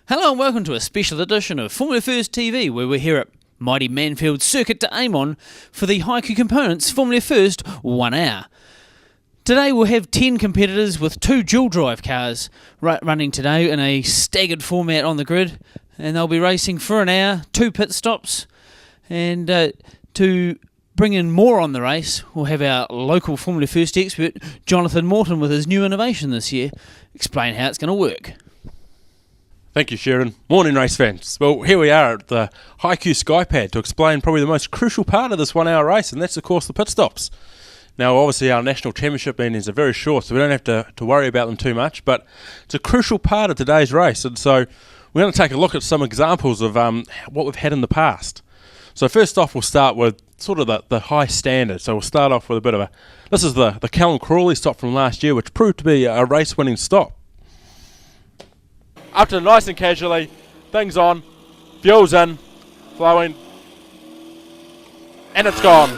Hello and welcome to a special edition of Formula First TV, where we're here at mighty Manfeild circuit to aim on for the Haiku Components Formula First 1 hour. Today we'll have 10 competitors with 2 dual drive cars running today in a staggered format on the grid, and they'll be racing for an hour, 2 pit stops, and to bring in more on the race, we'll have our local Formula First expert, Jonathan Morton, with his new innovation this year, explain how it's going to work. Thank you, Sheridan. Morning, race fans. Well, here we are at the Haiku Skypad to explain probably the most crucial part of this 1 hour race, and that's, of course, the pit stops. Now, obviously, our national championship meetings are very short, so we don't have to worry about them too much, but it's a crucial part of today's race, and so we're going to take a look at some examples of what we've had in the past. So first off, we'll start with sort of the high standard. So we'll start off with a bit of this is the Callum Crawley stop from last year, which proved to be a race-winning stop. Up to nice and casually, things on, fuel's in, flowing, and it's gone.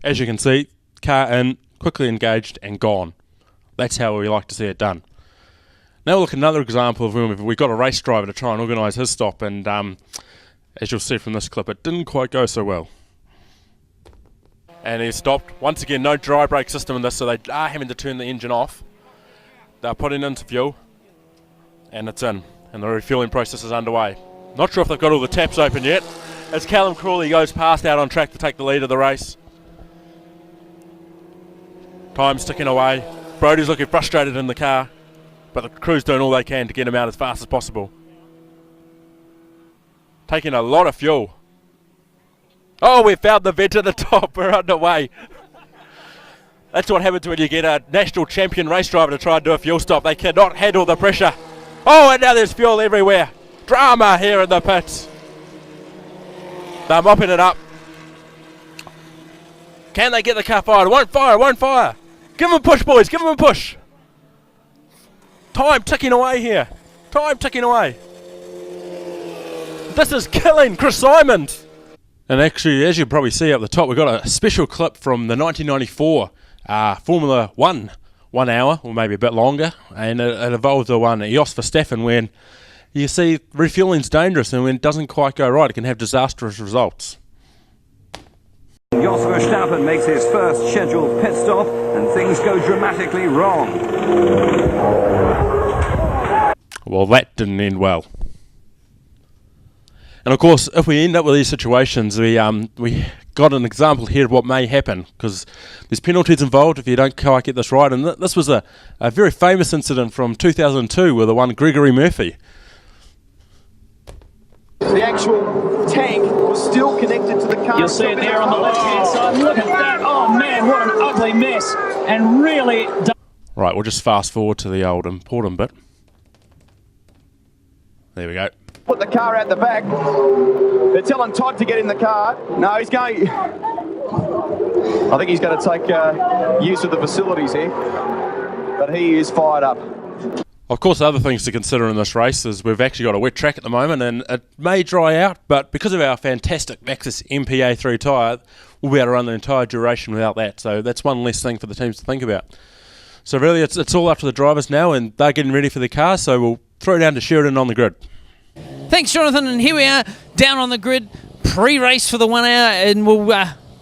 As you can see, car in, quickly engaged and gone. That's how we like to see it done. Now we'll look at another example of when we've got a race driver to try and organise his stop, and as you'll see from this clip, it didn't quite go so well. And he stopped. Once again, no dry brake system in this, so they are having to turn the engine off. They're putting into fuel, and it's in, and the refueling process is underway. Not sure if they've got all the taps open yet, as Callum Crawley goes past out on track to take the lead of the race. Time's ticking away. Brodie's looking frustrated in the car, but the crew's doing all they can to get him out as fast as possible. Taking a lot of fuel. Oh, we found the vent at the top. We're underway. That's what happens when you get a national champion race driver to try and do a fuel stop. They cannot handle the pressure. Oh, and now there's fuel everywhere. Drama here in the pits. They're mopping it up. Can they get the car fired? It won't fire, it won't fire. Give them a push, boys, give them a push. Time ticking away here. Time ticking away. This is killing Chris Simons. And actually, as you probably see up the top, we've got a special clip from the 1994 Formula 1 hour, or maybe a bit longer, and it involved the one Jos Verstappen, when you see refueling's dangerous, and when it doesn't quite go right, it can have disastrous results. Jos Verstappen makes his first scheduled pit stop, and things go dramatically wrong. Well, that didn't end well. And of course, if we end up with these situations, we got an example here of what may happen, because there's penalties involved if you don't quite get this right. And this was a very famous incident from 2002 with the one Gregory Murphy. The actual tank was still connected to the car. You'll see it there on the left-hand side. Look at that. Oh, man, what an ugly mess. And really... Right, we'll just fast forward to the old important bit. There we go. Put the car out the back. They're telling Todd to get in the car. No, he's going... I think he's going to take use of the facilities here. But he is fired up. Of course, other things to consider in this race is we've actually got a wet track at the moment, and it may dry out, but because of our fantastic Maxxis MPA3 tyre, we'll be able to run the entire duration without that. So that's one less thing for the teams to think about. So really, it's all up to the drivers now, and they're getting ready for the cars, so we'll throw down to Sheridan on the grid. Thanks, Jonathan, and here we are down on the grid, pre-race for the 1 hour, and we'll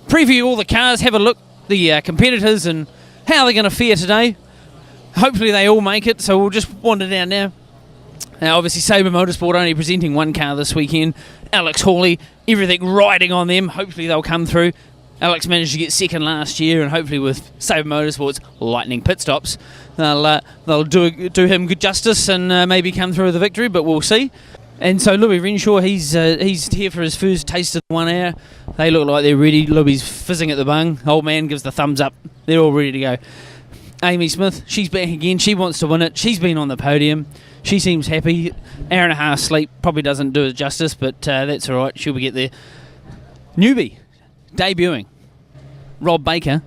preview all the cars, have a look at the competitors and how they're going to fare today. Hopefully they all make it, so we'll just wander down now. Now, obviously, Sabre Motorsport only presenting one car this weekend. Alex Hawley, everything riding on them. Hopefully they'll come through. Alex managed to get second last year, and hopefully with Sabre Motorsport's lightning pit stops, they'll do him good justice and maybe come through with a victory, but we'll see. And so Louis Renshaw, he's here for his first taste of the 1 hour. They look like they're ready. Louis's fizzing at the bung. Old man gives the thumbs up. They're all ready to go. Amy Smith, she's back again. She wants to win it. She's been on the podium. She seems happy. Hour and a half sleep probably doesn't do it justice, but that's all right. She'll get there. Newbie, debuting. Rob Baker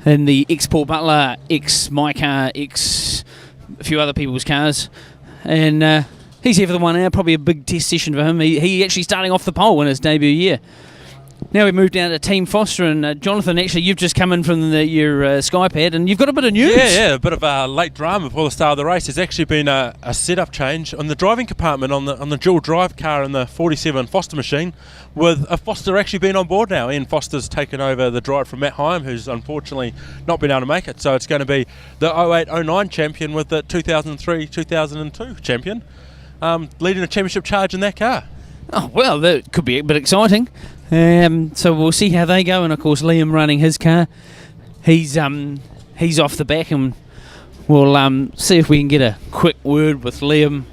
in the ex-Paul Butler, ex-my car, ex-a few other people's cars. And he's here for the 1 hour. Probably a big test session for him. He actually starting off the pole in his debut year. Now we move down to Team Foster, and Jonathan, actually, you've just come in from your Sky Pad, and you've got a bit of news. Yeah, a bit of a late drama before the start of the race. There's actually been a setup change on the driving compartment on the dual drive car in the 47 Foster machine, with a Foster actually being on board now. Ian Foster's taken over the drive from Matt Hyam, who's unfortunately not been able to make it. So it's going to be the 08-09 champion with the 2003-2002 champion, leading a championship charge in that car. Oh, well, that could be a bit exciting. So we'll see how they go, and of course Liam running his car. He's off the back, and we'll see if we can get a quick word with Liam.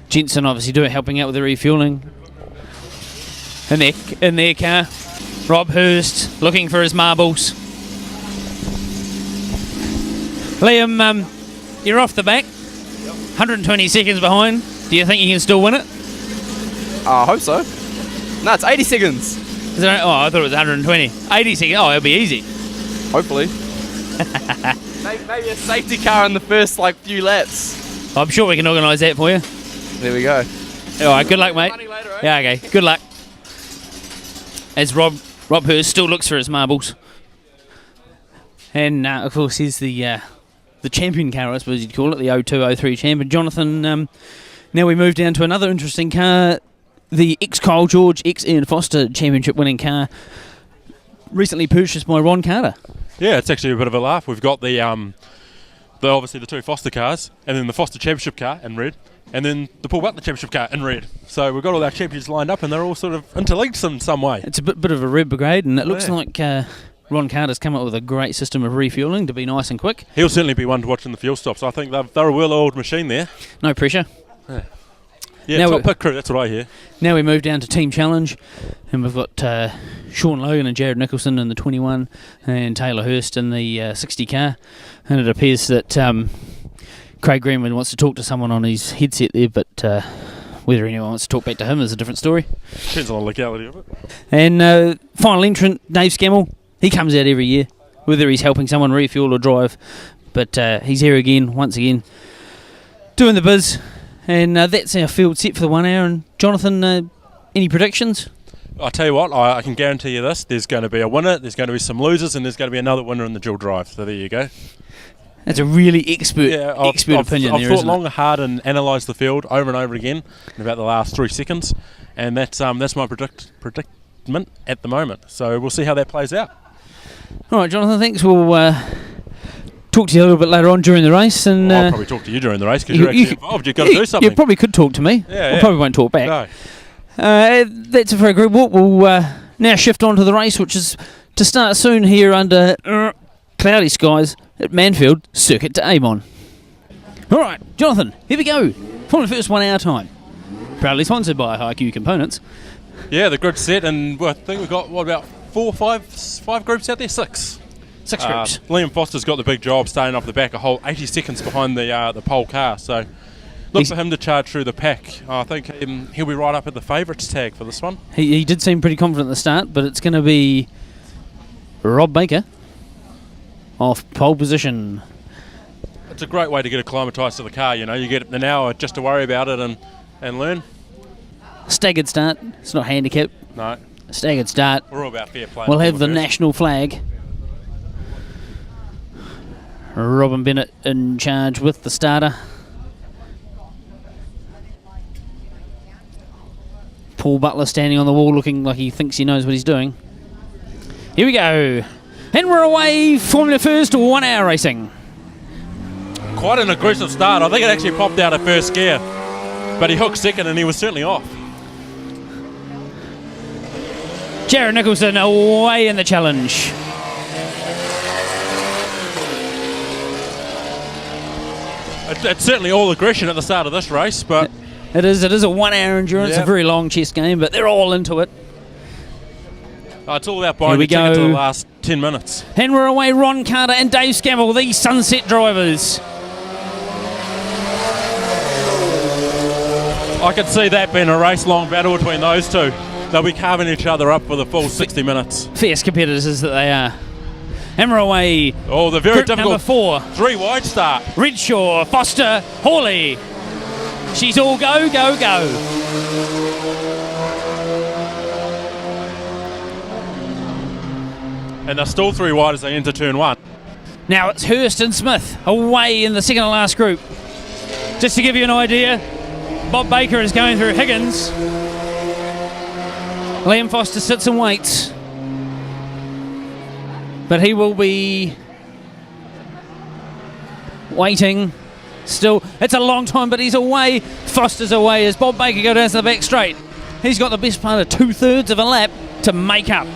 Jensen obviously helping out with the refuelling in their car. Rob Hurst looking for his marbles. Liam, you're off the back. 120 seconds behind. Do you think you can still win it? I hope so. No, it's 80 seconds. Is it, I thought it was 120. 80 seconds. Oh, it'll be easy. Hopefully. maybe a safety car in the first few laps. I'm sure we can organise that for you. There we go. All right, good luck, mate. Later, eh? Yeah, okay. Good luck. As Rob Hurst still looks for his marbles, and of course here's the champion car, I suppose you'd call it, the 02-03 champion, Jonathan. Now we move down to another interesting car, the ex-Kyle George, ex-Ian Foster championship winning car, recently purchased by Ron Carter. Yeah, it's actually a bit of a laugh. We've got the obviously the two Foster cars, and then the Foster championship car in red, and then the Paul Butler championship car in red. So we've got all our champions lined up, and they're all sort of interlinked in some way. It's a bit of a red brigade, and it looks like Ron Carter's come up with a great system of refuelling to be nice and quick. He'll certainly be one to watch in the fuel stops. I think they're a well-oiled machine there. No pressure. Yeah, Now top pit crew, that's what I hear. Now we move down to Team Challenge, and we've got Sean Logan and Jared Nicholson in the 21 and Taylor Hurst in the 60 car, and it appears that Craig Greenwood wants to talk to someone on his headset there, but whether anyone wants to talk back to him is a different story. Depends on the legality of it. And final entrant, Dave Scammell. He comes out every year, whether he's helping someone refuel or drive, but he's here again, once again, doing the biz. And that's our field set for the 1 hour. And Jonathan, any predictions? I tell you what, I can guarantee you this: there's going to be a winner, there's going to be some losers, and there's going to be another winner in the dual drive. So there you go. That's a really expert opinion. I've thought long and hard and analysed the field over and over again in about the last 3 seconds, and that's my predicament at the moment. So we'll see how that plays out. All right, Jonathan. Thanks. We'll talk to you a little bit later on during the race, and I'll probably talk to you during the race because you're actually involved. You've got to do something. You probably could talk to me. Yeah. Probably won't talk back. No. That's it for a group walk. We'll now shift on to the race, which is to start soon here under cloudy skies at Manfeild, circuit to Avon. All right, Jonathan, here we go. For the first 1 hour time. Proudly sponsored by HiQ Components. Yeah, the grid's set, and I think we've got, about 5 groups out there? 6. 6 groups. Liam Foster's got the big job starting off the back, a whole 80 seconds behind the pole car, so look for him to charge through the pack. I think he'll be right up at the favourites tag for this one. He did seem pretty confident at the start, but it's going to be Rob Baker off pole position. It's a great way to get acclimatised to the car, you get an hour just to worry about it and learn. Staggered start. It's not handicapped. No. Staggered start. We're all about fair play. We'll have the national flag. Robin Bennett in charge with the starter. Paul Butler standing on the wall looking like he thinks he knows what he's doing. Here we go. And we're away. Formula First 1 hour racing. Quite an aggressive start. I think it actually popped out at first gear, but he hooked second and he was certainly off. Jared Nicholson away in the challenge. It's certainly all aggression at the start of this race, but it is a 1 hour endurance, a very long chess game, but they're all into it. It's all about buying the ticket to the last 10 minutes. And we're away, Ron Carter and Dave Scammell, these Sunset drivers. I could see that being a race-long battle between those two. They'll be carving each other up for the full 60 minutes. Fierce competitors that they are. And we're away. Oh, the very difficult number 4. 3 wide start. Redshaw, Foster, Hawley. She's all go, go, go. and they're still 3 wide as they enter turn 1. Now it's Hurst and Smith away in the second to last group. Just to give you an idea, Bob Baker is going through Higgins. Liam Foster sits and waits. But he will be waiting still. It's a long time, but he's away. Foster's away as Bob Baker goes down to the back straight. He's got the best part of 2/3 of a lap to make up.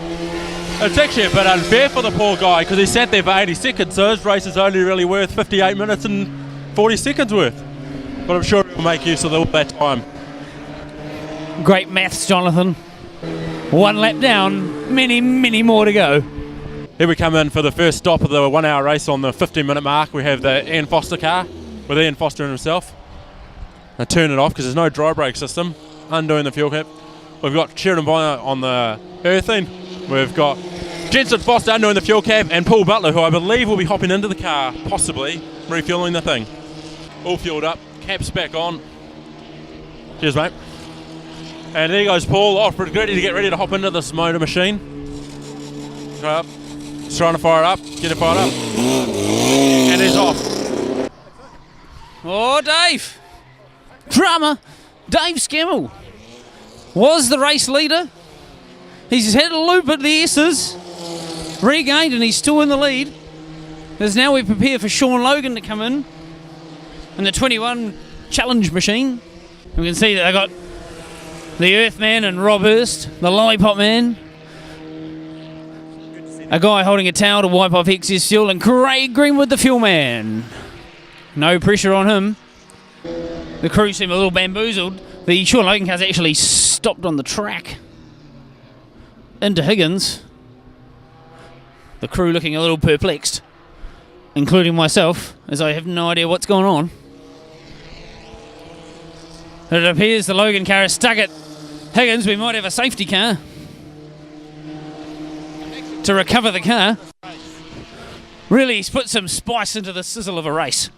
It's actually a bit unfair for the poor guy because he sat there for 80 seconds, so his race is only really worth 58 minutes and 40 seconds worth. But I'm sure he'll make use of all that time. Great maths, Jonathan. 1 lap down, many, many more to go. Here we come in for the first stop of the 1 hour race on the 15-minute mark. We have the Ian Foster car with Ian Foster himself. Now turn it off because there's no dry brake system. Undoing the fuel cap. We've got Sheridan Bonner on the earthing. We've got Jensen Foster undoing the fuel cap and Paul Butler, who I believe will be hopping into the car, possibly refueling the thing. All fueled up, caps back on. Cheers, mate. And there goes Paul off, ready to get ready to hop into this motor machine. Go up. He's trying to fire it up, get it fired up. And he's off. Oh, Dave. Drama. Dave Skemmel was the race leader. He's had a loop at the S's, regained, and he's still in the lead. As now we prepare for Sean Logan to come in the 21 challenge machine. We can see that they got the Earthman and Rob Hurst, the Lollipop Man, a guy holding a towel to wipe off excess fuel, and Craig Greenwood, the fuel man. No pressure on him. The crew seem a little bamboozled. The Sean Logan car's actually stopped on the track into Higgins. The crew looking a little perplexed, including myself, as I have no idea what's going on. It appears the Logan car is stuck at Higgins. We might have a safety car to recover the car. Really, he's put some spice into the sizzle of a race.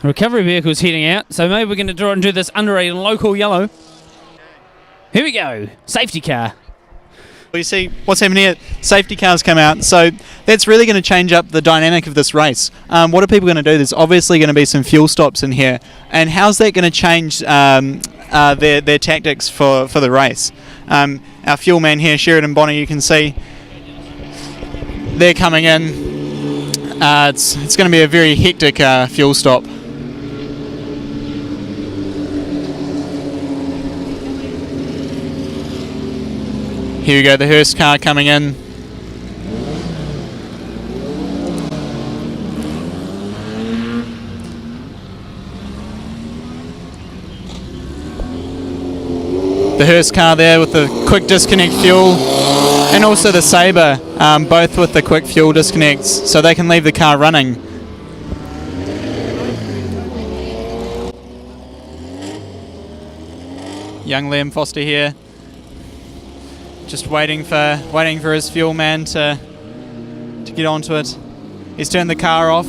The recovery vehicle's heading out, so maybe we're going to draw and do this under a local yellow. Here we go, safety car. You see what's happening here, safety cars come out, so that's really going to change up the dynamic of this race. What are people going to do? There's obviously going to be some fuel stops in here, and how's that going to change their tactics for the race? Our fuel man here, Sheridan Bonner, you can see they're coming in. It's going to be a very hectic fuel stop. Here we go, the Hurst car coming in. The Hurst car there with the quick disconnect fuel, and also the Sabre, both with the quick fuel disconnects, so they can leave the car running. Young Liam Foster here. Just waiting for his fuel man to get onto it. He's turned the car off.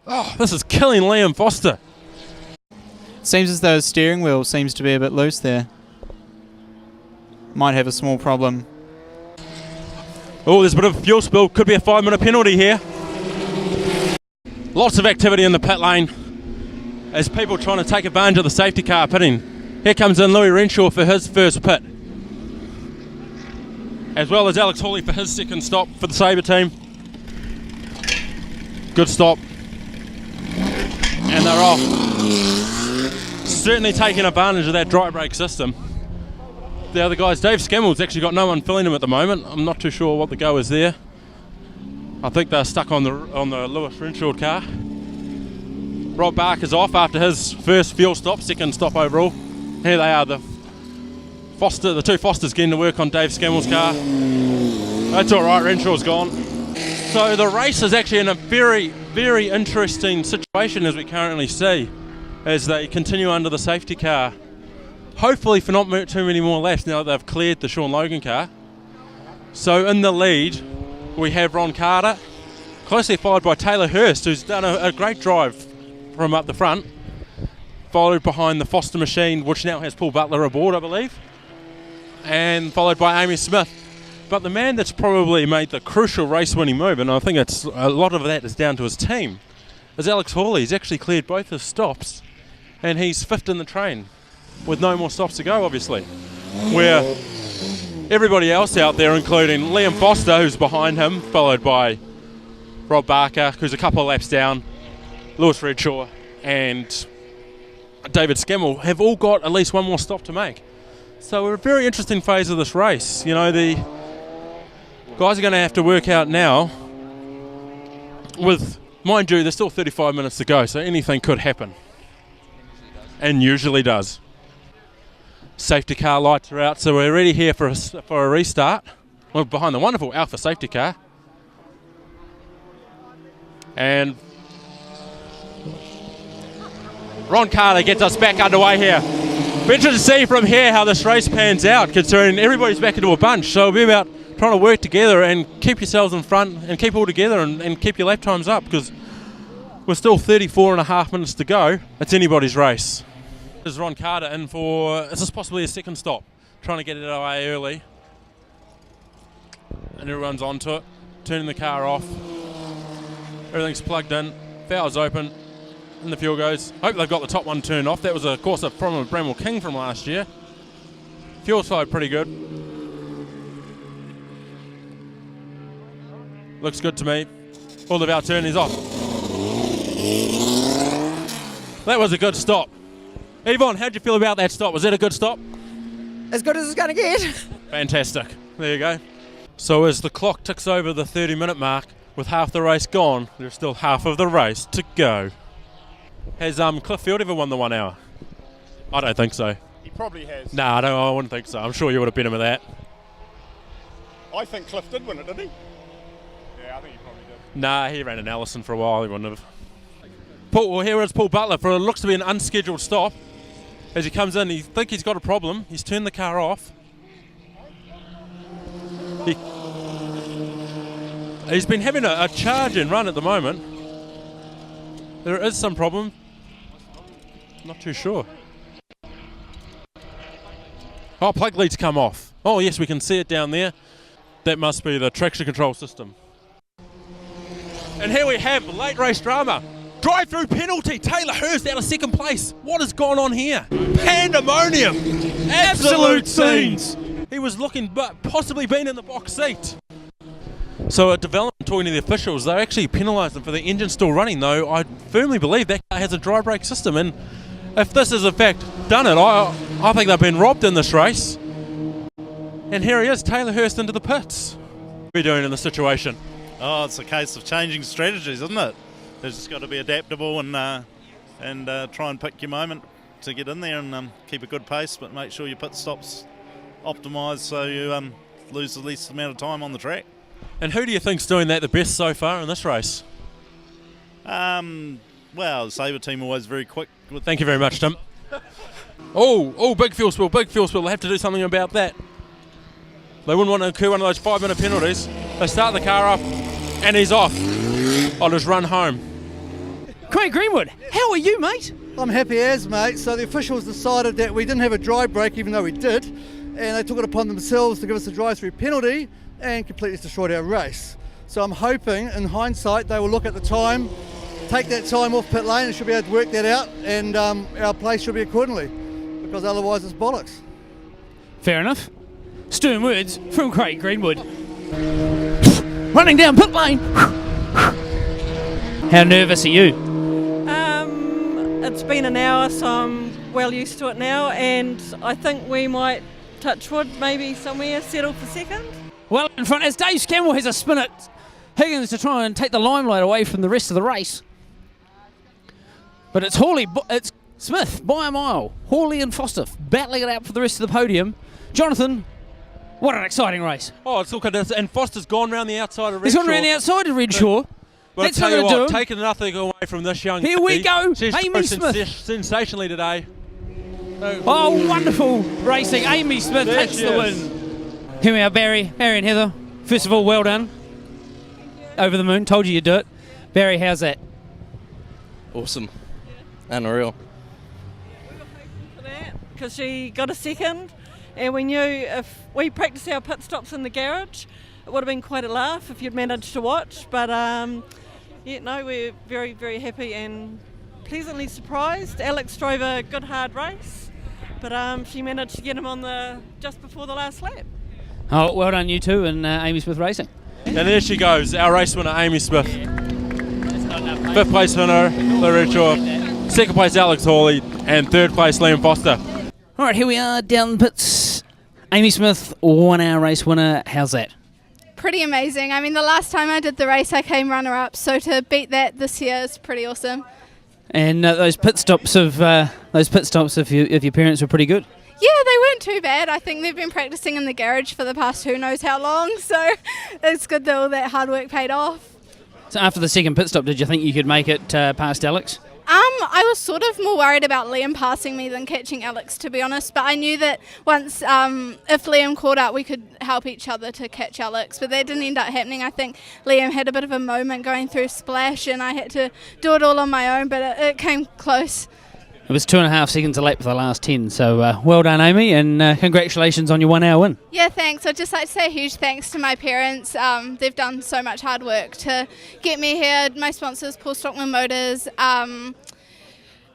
Oh, this is killing Liam Foster. Seems as though his steering wheel seems to be a bit loose there. Might have a small problem. Oh, there's a bit of a fuel spill. Could be a 5-minute penalty here. Lots of activity in the pit lane as people trying to take advantage of the safety car pitting. Here comes in Louis Renshaw for his first pit, as well as Alex Hawley for his second stop for the Sabre team. Good stop. And they're off. Certainly taking advantage of that dry brake system. The other guys, Dave Skemmel's actually got no one filling him at the moment. I'm not too sure what the go is there. I think they're stuck on the Lewis Renshaw car. Rob Barker's off after his first fuel stop, second stop overall. Here they are, the two Fosters getting to work on Dave Skemmel's car. That's all right, Renshaw's gone. So the race is actually in a very, very interesting situation as we currently see, as they continue under the safety car. Hopefully for not too many more laps now that they've cleared the Sean Logan car. So in the lead, we have Ron Carter, closely followed by Taylor Hurst, who's done a great drive from up the front, followed behind the Foster machine, which now has Paul Butler aboard, I believe, and followed by Amy Smith. But the man that's probably made the crucial race-winning move, and I think it's a lot of that is down to his team, is Alex Hawley. He's actually cleared both his stops, and he's fifth in the train with no more stops to go, obviously. Where everybody else out there, including Liam Foster, who's behind him, followed by Rob Barker, who's a couple of laps down, Lewis Redshaw, and David Scammell, have all got at least one more stop to make. So we're a very interesting phase of this race. You know, the guys are going to have to work out now with, mind you, there's still 35 minutes to go, so anything could happen. And usually does. Safety car lights are out, so we're ready here for a restart. We're behind the wonderful Alpha safety car. And Ron Carter gets us back underway here. Be interested to see from here how this race pans out, considering everybody's back into a bunch. So it'll be about trying to work together and keep yourselves in front and keep all together and keep your lap times up, because we're still 34 and a half minutes to go. It's anybody's race. This is Ron Carter in for, this is possibly a second stop, trying to get it away early. And everyone's onto it, turning the car off. Everything's plugged in, valve's open, and the fuel goes. Hope they've got the top one turned off. That was, of course, a problem with Bramwell King from last year. Fuel side pretty good. Looks good to me. All the valve turn is off. That was a good stop. Yvonne, how'd you feel about that stop? Was that a good stop? As good as it's going to get. Fantastic. There you go. So as the clock ticks over the 30-minute mark, with half the race gone, there's still half of the race to go. Has Cliff Field ever won the 1 hour? I don't think so. He probably has. No, I wouldn't think so. I'm sure you would have been him with that. I think Cliff did win it, didn't he? Yeah, I think he probably did. Nah, he ran in Allison for a while. He wouldn't have. Well, here is Paul Butler for what looks to be an unscheduled stop. As he comes in, he thinks he's got a problem. He's turned the car off. He's been having a charge and run at the moment. There is some problem. Not too sure. Oh, plug lead's come off. Oh yes, we can see it down there. That must be the traction control system. And here we have late race drama. Drive-through penalty. Taylor Hurst out of second place. What has gone on here? Pandemonium. Absolute scenes. He was looking, but possibly been in the box seat. So at development, talking to the officials, they actually penalised them for the engine still running, though I firmly believe that car has a dry brake system, and if this is in fact done it, I think they've been robbed in this race. And here he is, Taylor Hurst into the pits. What are we doing in this situation? Oh, it's a case of changing strategies, isn't it? They've just got to be adaptable and try and pick your moment to get in there and keep a good pace, but make sure your pit stops optimised so you lose the least amount of time on the track. And who do you think's doing that the best so far in this race? Well, the Sabre team always very quick. Thank you very much, Tim. Oh, big fuel spill, big fuel spill. They have to do something about that. They wouldn't want to incur one of those 5-minute penalties. They start the car up, and he's off. I'll just run home. Craig Greenwood, how are you, mate? I'm happy as, mate. So the officials decided that we didn't have a dry break, even though we did, and they took it upon themselves to give us a drive-through penalty and completely destroyed our race. So I'm hoping, in hindsight, they will look at the time, take that time off pit lane, and should be able to work that out, and our place should be accordingly, because otherwise it's bollocks. Fair enough. Stern words from Craig Greenwood. Running down pit lane. How nervous are you? It's been an hour, so I'm well used to it now, and I think we might, touch wood, maybe somewhere settle for second. Well in front, as Dave Scammell has a spin at Higgins to try and take the limelight away from the rest of the race. But it's it's Smith by a mile. Hawley and Foster battling it out for the rest of the podium. Jonathan, what an exciting race. Oh, it's looking at, and Foster's gone round the outside of Redshaw. He's gone round the outside of Redshaw. But That's I'll tell you what what, taking nothing away from this young Here we go. She's Amy Smith. Sensationally today. Oh, wonderful racing. Amy Smith There takes she the is. win. Here we are, Barry and Heather. First of all, well done. Over the moon. Told you you'd do it. Barry, how's that? Awesome. Unreal. We were hoping for that because she got a second, and we knew if we practiced our pit stops in the garage, it would have been quite a laugh if you'd managed to watch. But we're very, very happy and pleasantly surprised. Alex drove a good hard race, but she managed to get him on just before the last lap. Oh, well done you two and Amy Smith Racing. And there she goes, our race winner, Amy Smith. 5th place winner, Larry Shaw. 2nd place, Alex Hawley. And 3rd place, Liam Foster. All right, here we are down the pits. Amy Smith, 1 hour race winner. How's that? Pretty amazing. I mean, the last time I did the race, I came runner-up, so to beat that this year is pretty awesome. And those pit stops of your parents were pretty good. Yeah, they weren't too bad. I think they've been practicing in the garage for the past who knows how long, so it's good that all that hard work paid off. So after the 2nd pit stop, did you think you could make it past Alex? I was sort of more worried about Liam passing me than catching Alex, to be honest, but I knew that once, if Liam caught up, we could help each other to catch Alex, but that didn't end up happening. I think Liam had a bit of a moment going through Splash, and I had to do it all on my own, but it came close. It was 2.5 seconds a lap for the last 10, so well done, Amy, and congratulations on your 1 hour win. Yeah, thanks. I'd just like to say a huge thanks to my parents. They've done so much hard work to get me here. My sponsors, Paul Stockman Motors,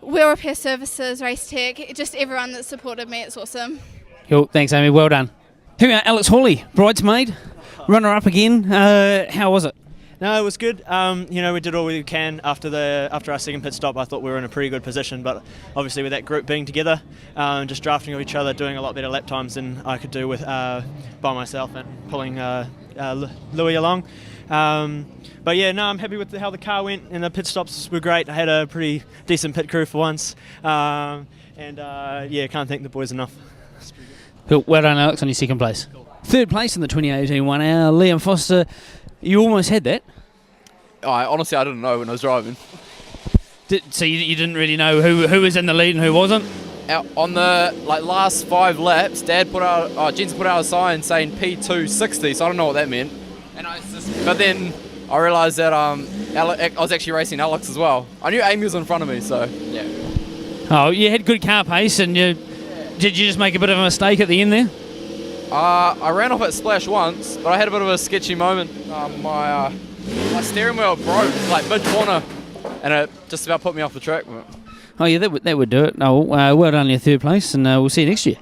Wheel Repair Services, Race Tech, just everyone that supported me. It's awesome. Cool, thanks, Amy. Well done. Here we are, Alex Hawley, bridesmaid, runner-up again. How was it? No, it was good. We did all we can after our 2nd pit stop. I thought we were in a pretty good position, but obviously with that group being together, just drafting of each other, doing a lot better lap times than I could do with by myself and pulling Louis along. But yeah, no, I'm happy with how the car went, and the pit stops were great. I had a pretty decent pit crew for once, can't thank the boys enough. Cool. Well done, Alex, on your 2nd place. Cool. 3rd place in the 2018 1 hour, Liam Foster. You almost had that. Honestly, I didn't know when I was driving. So you didn't really know who was in the lead and who wasn't? On the last 5 laps, Jensen put out a sign saying P260, so I don't know what that meant. But then I realised that I was actually racing Alex as well. I knew Amy was in front of me, so yeah. Oh, you had good car pace, and did you just make a bit of a mistake at the end there? I ran off at Splash once, but I had a bit of a sketchy moment. My steering wheel broke mid-corner, and it just about put me off the track. Oh yeah, that would do it. Oh, well done on your 3rd place, and we'll see you next year.